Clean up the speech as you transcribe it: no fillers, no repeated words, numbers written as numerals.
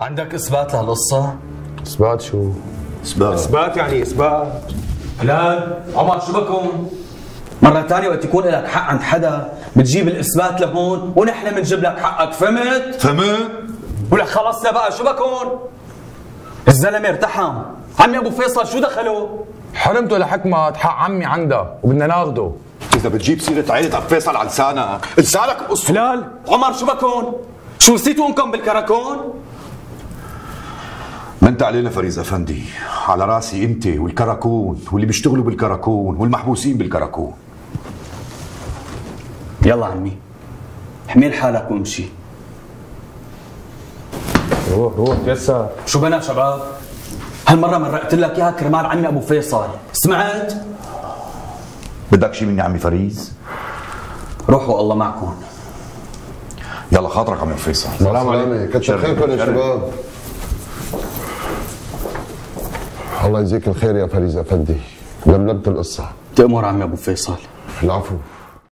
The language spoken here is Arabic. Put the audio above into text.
عندك اثبات لهالقصه؟ اثبات شو؟ اثبات يعني اثبات. هلال عمر شو بكون؟ مرة ثانية وقت يكون لك حق عند حدا بتجيب الاثبات لهون ونحن بنجيب لك حقك، فهمت؟ ولك خلص بقى شو بكون؟ الزلمة ارتحم، عمي ابو فيصل شو دخله؟ حرمته لحكمة حق عمي عندها وبدنا ناخده. اذا بتجيب سيره عيله ابو فيصل على لسانك بقصه. هلال عمر شو بكون؟ شو نسيتوا انكم بالكراكون؟ ما انت علينا فريز افندي، على راسي انت والكراكون واللي بيشتغلوا بالكراكون والمحبوسين بالكراكون. يلا عمي احمل حالك وامشي. روح يسار. شو بنا شباب؟ هالمرة مرقت لك اياها كرمال عمي ابو فيصل، سمعت؟ بدك شي مني عمي فريز؟ روحوا الله معكم. يلا خاطرك عمي فيصل. السلام عليكم. كتر خيركم يا شباب. الله يجزيك الخير يا فريز افندي، لملمت القصه. تأمر عمي ابو فيصل. العفو.